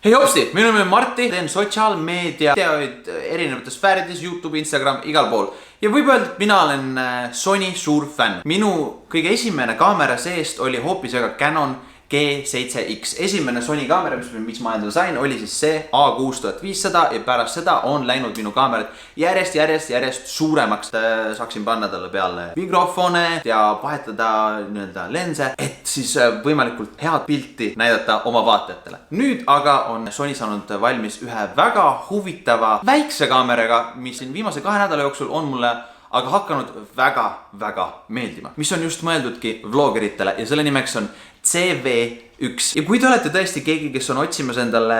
Hei hopsti, minu nimi on Martti, teen sotsiaalmeedia teavid erinevates sfäärides, YouTube, Instagram, igal pool. Ja võib öelda, et mina olen Sony suur fänn. Minu kõige esimene kaamera seest oli hoopis aga Canon G7X. Esimene Sony kaamera, mis ma endale sain, oli siis see A6500 ja pärast seda on läinud minu kaamerad järjest suuremaks. Saaksin panna talle peale mikrofone ja vahetada lense, et siis võimalikult head pilti näidata oma vaatajatele. Nüüd aga on Sony saanud valmis ühe väga huvitava väikse kaameraga, mis siin viimase 2 nädala jooksul on mulle aga hakanud väga meeldima. Mis on just mõeldudki vlogeritele ja selle nimeks on CV1. Ja kui te olete tõesti keegi, kes on otsimas endale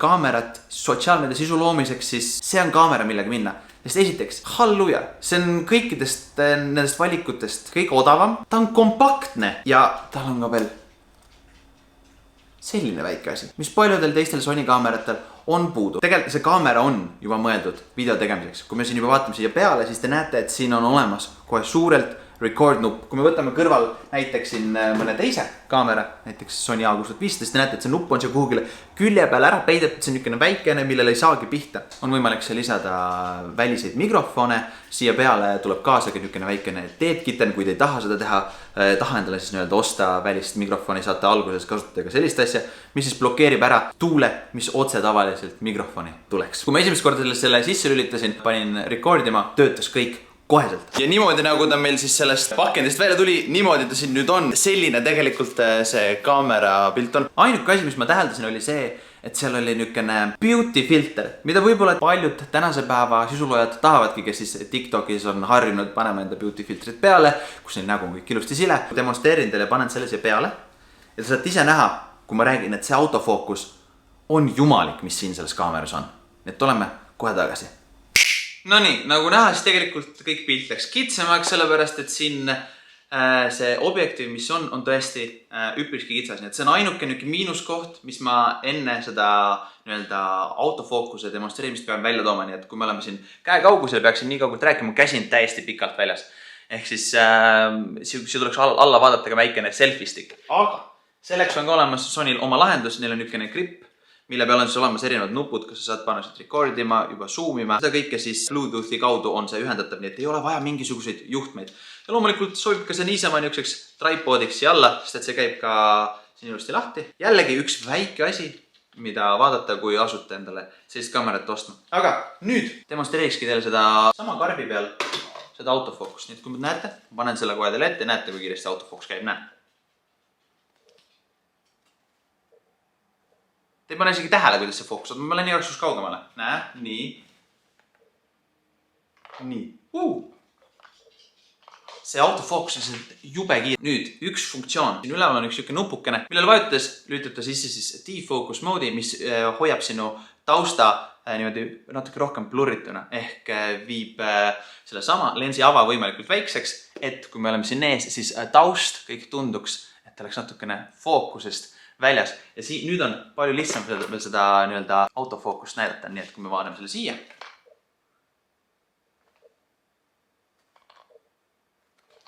kaamerat sotsiaalmeedia sisu loomiseks, siis see on kaamera, millega minna. Sest esiteks, halleluja, see on kõikidest nendest valikutest kõige odavam. Ta on kompaktne ja tal on ka veel selline väike asi, mis paljudel teistel Sony kaameratel on puudu. Tegelikult see kaamera on juba mõeldud video tegemiseks. Kui me siin juba vaatame siia peale, siis te näete, et siin on olemas kohe suurelt record nupp. Kui me võtame kõrval näiteks siin mõne teise kaamera, näiteks Sony A6500, siis te näete, et see nupp on siia kuhugile külje peale ära peidetud, see on niisugune väikene, millele ei saagi pihta. On võimalik see lisada väliseid mikrofone, siia peale tuleb kaasa niisugune väikene teedkitten, kui te ei taha seda teha, taha endale siis osta välist mikrofoni, saate alguses kasutada ka sellist asja, mis siis blokeerib ära tuule, mis otse tavaliselt mikrofoni tuleks. Kui ma esimest korda selle sisse lülitasin, panin recordima, töötas kõik koheselt. Ja niimoodi nagu ta meil siis sellest pakendist välja tuli, niimoodi ta siin nüüd on. Selline tegelikult see kaamera pilt on. Ainuke asi, mis ma täheldasin, oli see, et seal oli niisugune beauty filter, mida võib-olla paljud tänase päeva sisuloojad tahavadki, kes siis TikTokis on harjunud panema enda beauty filtrit peale, kus neil nägu on kõik ilusti sile. Demonstreerin teile, panen selle siia peale ja te saate ise näha, kui ma räägin, et see autofookus on jumalik, mis siin selles kaameras on. Nii et oleme kohe tagasi. No nii, nagu näha, siis tegelikult kõik pilt läks kitsamaks, sellepärast, et siin see objektiiv, mis on tõesti üpriski kitsas. Nii et see on ainuke miinuskoht, mis ma enne seda autofookuse demonstreerimist pean välja tooma. Nii et kui me oleme siin käe kaugusel, peaksin nii kaugelt rääkima, käsi on täiesti pikalt väljas. Ehk siis siia tuleks alla vaadata ka väikene selfie stick. Aga selleks on ka olemas Sonyl oma lahendus, neil on niisugune grip, mille peal on siis olemas erinevad nupud, kus sa saad panna siit recordima, juba zoomima. Seda kõike siis Bluetoothi kaudu on see ühendatav, nii et ei ole vaja mingisuguseid juhtmeid. Ja loomulikult sobib ka see niisama niisuguseks tripodiks siia alla, sest et see käib ka siin ilusti lahti. Jällegi üks väike asi, mida vaadata, kui asute endale sellist kaamerat ostma. Aga nüüd demonstreerikski teile seda sama karbi peal, seda autofookust. Nii et kui näete, panen selle kohe teile ette, näete, kui kiiresti autofookus käib, näe. Te ei pane isegi tähele, kuidas see fookus on. Ma olen nii oleks kaugemale. Näe, nii. Nii. See autofookus on jube kiire. Nüüd, üks funktsioon. Siin üleval on üks nupukene, millele vajutades lülitada sisse siis defocus mode'i, mis hoiab sinu tausta niimoodi natuke rohkem blurrituna. Ehk viib selle sama lensi ava võimalikult väikseks, et kui me oleme siin ees, siis taust kõik tunduks, et ta oleks natukene fookusest väljas. Ja nüüd on palju lihtsam seda autofookust näidata, nii et kui me vaatame selle siia.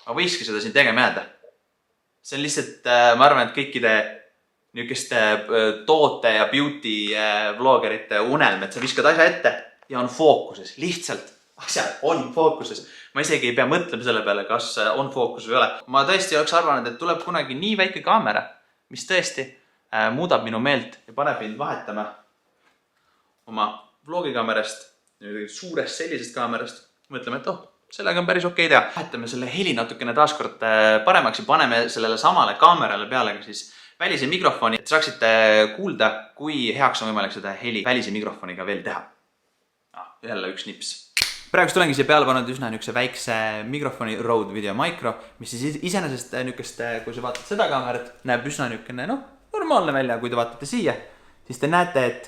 Ma võikski seda siin tegema jääda. See on lihtsalt, ma arvan, et kõikide niisugiste toote ja beauty vlogerite unelm, et sa viskad asja ette ja on fookuses. Lihtsalt asja on fookuses. Ma isegi ei pea mõtlema selle peale, kas on fookuses või ole. Ma tõesti oleks arvanud, et tuleb kunagi nii väike kaamera, mis tõesti muudab minu meelt ja paneb mind vahetama oma vlogikaamerast, suurest sellisest kaamerast. Mõtleme, et sellega on päris okei teha. Vahetame selle heli natukene taaskord paremaks ja paneme sellele samale kaamerale peale ka siis välise mikrofoni, et saaksite kuulda, kui heaks on võimalik seda heli välise mikrofoniga veel teha. Jälle üks nips. Praegust olengi siia peale pannud üsna niisuguse väikse mikrofoni Rode Video Micro, mis siis iseenesest niisugust, kui sa vaatad seda kaamerat, näeb üsna niisugune, normaalne välja, kui te vaatate siia, siis te näete, et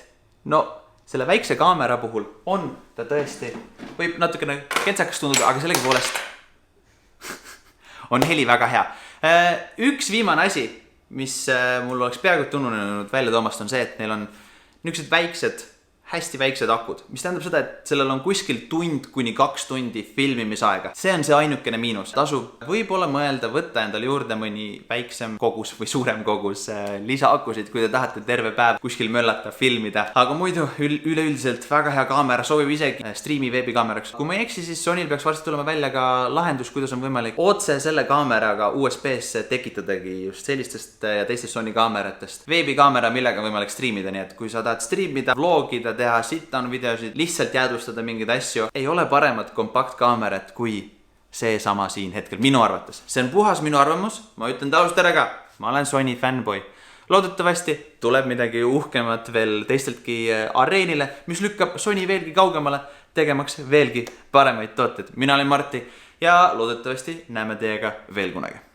selle väikse kaamera puhul on ta tõesti, võib natukene kentsakas tunduda, aga sellegi poolest on heli väga hea. Üks viimane asi, mis mul oleks peaaegu tunnunenud välja toomast, on see, et neil on niisugused väiksed hästi väiksed akud, mis tähendab seda, et sellel on kuskil 1 kuni 2 tundi filmimisaega. See on see ainukene miinus. Tasub võib-olla mõelda võtta endale juurde mõni väiksem kogus või suurem kogus lisaakusid, kui te tahate terve päev kuskil möllata, filmida. Aga muidu üleüldiselt väga hea kaamera, sobib isegi striimi veebikaameraks. Kui ma ei eksi, siis Sonyl peaks varsti tulema välja ka lahendus, kuidas on võimalik otse selle kaameraga USB-sse tekitadagi just sellistest ja teistest Sony kaameratest veebikaamera, millega on võimalik striimida, nii et kui sa tahad striimida, vlogida, teha sit-down videosid, lihtsalt jäädvustada mingeid asju, ei ole paremat kompaktkaamerat kui seesama siin hetkel minu arvates. See on puhas minu arvamus, ma ütlen taust ära ka, ma olen Sony fanboy. Loodetavasti tuleb midagi uhkemat veel teisteltki areenile, mis lükkab Sony veelgi kaugemale, tegemaks veelgi paremaid tooteid. Mina olen Marti ja loodetavasti näeme teiega veel kunagi.